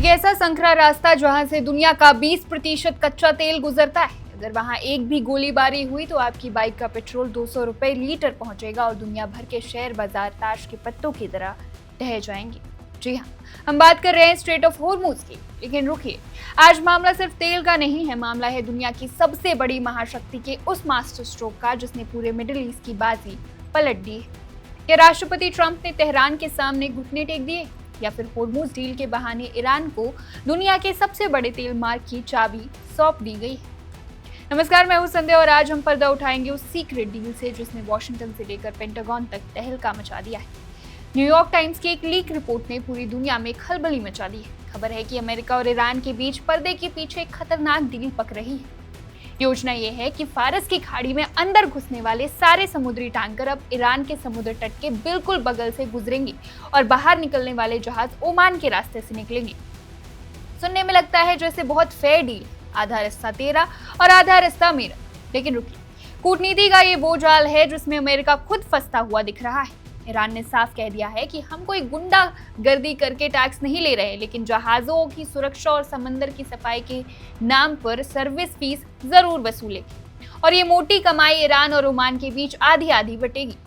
एक ऐसा संकरा रास्ता जहां से दुनिया का 20% कच्चा तेल गुजरता है। अगर वहां एक भी गोलीबारी हुई तो आपकी बाइक का पेट्रोल 200 रुपए लीटर पहुंचेगा और दुनिया भर के शेयर बाजार ताश के पत्तों की तरह ढह जाएंगे। जी हाँ, हम बात कर रहे हैं स्ट्रेट ऑफ होर्मुज की। लेकिन रुकिए, आज मामला सिर्फ तेल का नहीं है, मामला है दुनिया की सबसे बड़ी महाशक्ति के उस मास्टर स्ट्रोक का जिसने पूरे मिडिल ईस्ट की बाजी पलट दी है। क्या राष्ट्रपति ट्रंप ने तेहरान के सामने घुटने टेक दिए, या फिर होर्मुज डील के बहाने ईरान को दुनिया के सबसे बड़े तेल मार्ग की चाबी सौंप दी गई है? नमस्कार, मैं हूं संध्या और आज हम पर्दा उठाएंगे उस सीक्रेट डील से जिसने वॉशिंगटन से लेकर पेंटागन तक तहलका मचा दिया है। न्यूयॉर्क टाइम्स की एक लीक रिपोर्ट ने पूरी दुनिया में खलबली मचा दी है। खबर है कि अमेरिका और ईरान के बीच पर्दे के पीछे एक खतरनाक डील पक रही है। योजना ये है कि फारस की खाड़ी में अंदर घुसने वाले सारे समुद्री टैंकर अब ईरान के समुद्र तट के बिल्कुल बगल से गुजरेंगे और बाहर निकलने वाले जहाज ओमान के रास्ते से निकलेंगे। सुनने में लगता है जैसे बहुत फेयर डील, आधा रास्ता तेरा और आधा रास्ता मेरा। लेकिन रुकिए, कूटनीति का ये वो जाल है जिसमें अमेरिका खुद फंसता हुआ दिख रहा है। ईरान ने साफ कह दिया है कि हम कोई गुंडागर्दी करके टैक्स नहीं ले रहे, लेकिन जहाजों की सुरक्षा और समंदर की सफाई के नाम पर सर्विस फीस जरूर वसूलेगी और ये मोटी कमाई ईरान और ओमान के बीच आधी आधी बटेगी।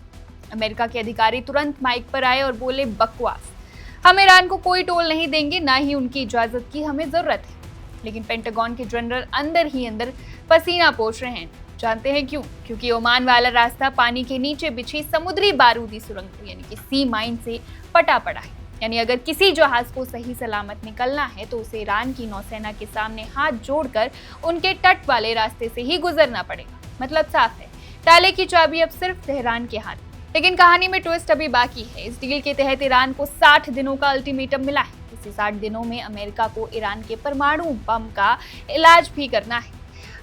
अमेरिका के अधिकारी तुरंत माइक पर आए और बोले, बकवास, हम ईरान को कोई टोल नहीं देंगे, ना ही उनकी इजाजत की हमें जरूरत है। लेकिन पेंटागन के जनरल अंदर ही अंदर पसीना पोंछ रहे हैं। जानते हैं क्यों? क्योंकि ओमान वाला रास्ता पानी के नीचे बिछी समुद्री बारूदी सुरंग यानी कि सी माइन से पटा पड़ा है। यानी अगर किसी जहाज को सही सलामत निकलना है तो उसे ईरान की नौसेना के सामने हाथ जोड़कर उनके तट वाले रास्ते से ही गुजरना पड़ेगा। मतलब साफ है, ताले की चाबी अब सिर्फ तेहरान के हाथ। लेकिन कहानी में ट्विस्ट अभी बाकी है। इस डील के तहत ईरान को 60 दिनों का अल्टीमेटम मिला है। इसी 60 दिनों में अमेरिका को ईरान के परमाणु बम का इलाज भी करना है।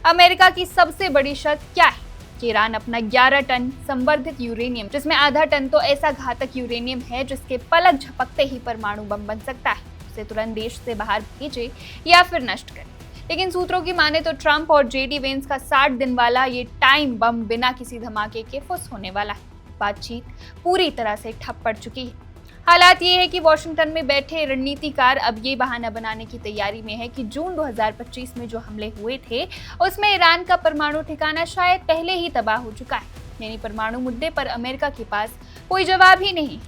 अमेरिका की सबसे बड़ी शर्त क्या है कि ईरान अपना 11 टन संवर्धित यूरेनियम, जिसमें आधा टन तो ऐसा घातक यूरेनियम है जिसके पलक झपकते ही परमाणु बम बन सकता है, उसे तुरंत देश से बाहर भेजे या फिर नष्ट करे। लेकिन सूत्रों की माने तो ट्रंप और जेडी वेंस का 60 दिन वाला ये टाइम बम बिना किसी धमाके के फुस होने वाला है। बातचीत पूरी तरह से ठप पड़ चुकी है। हालात ये है कि वॉशिंगटन में बैठे रणनीतिकार अब ये बहाना बनाने की तैयारी में है कि जून 2025 में जो हमले हुए थे उसमें ईरान का परमाणु ठिकाना शायद पहले ही तबाह हो चुका है। यानी परमाणु मुद्दे पर अमेरिका के पास कोई जवाब ही नहीं।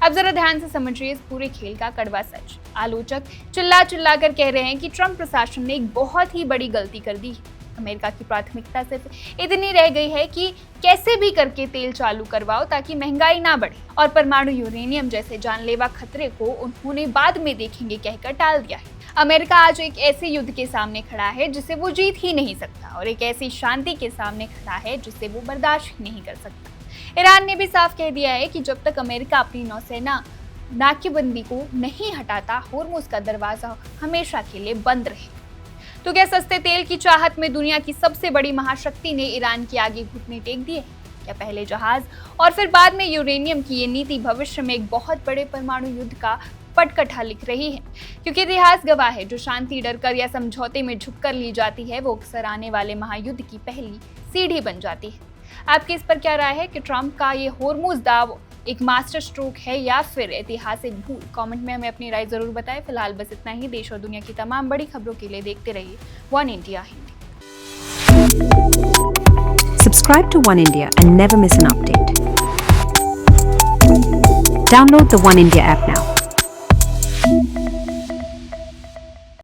अब जरा ध्यान से समझिए इस पूरे खेल का कड़वा सच। आलोचक चिल्ला चिल्ला कर कह रहे हैं कि ट्रंप प्रशासन ने एक बहुत ही बड़ी गलती कर दी। अमेरिका की प्राथमिकता सिर्फ इतनी रह गई है कि कैसे भी करके तेल चालू करवाओ ताकि महंगाई ना बढ़े, और परमाणु यूरेनियम जैसे जानलेवा खतरे को उन्होंने बाद में देखेंगे कहकर टाल दिया है। अमेरिका आज एक ऐसे युद्ध के सामने खड़ा है जिसे वो जीत ही नहीं सकता, और एक ऐसी शांति के सामने खड़ा है जिसे वो बर्दाश्त ही नहीं कर सकता। ईरान ने भी साफ कह दिया है कि जब तक अमेरिका अपनी नौसेना नाकेबंदी को नहीं हटाता, होर्मुज का दरवाजा हमेशा के लिए बंद रहे। तो क्या सस्ते तेल की चाहत में दुनिया की सबसे बड़ी महाशक्ति ने ईरान के आगे घुटने टेक दिए? क्या पहले जहाज और फिर बाद में यूरेनियम की ये नीति भविष्य में एक बहुत बड़े परमाणु युद्ध का पटकथा लिख रही है? क्योंकि इतिहास गवाह है, जो शांति डरकर या समझौते में झुककर ली जाती है वो अक्सर आने वाले महायुद्ध की पहली सीढ़ी बन जाती है। आपकी इस पर क्या राय है कि ट्रंप का ये होर्मुज दाव एक मास्टर स्ट्रोक है या फिर ऐतिहासिक भूल? कमेंट में हमें अपनी राय जरूर बताएं। फिलहाल बस इतना ही। देश और दुनिया की तमाम बड़ी खबरों के लिए देखते रहिए one India Hindi. Subscribe to One India and never miss an update. Download the One India app now.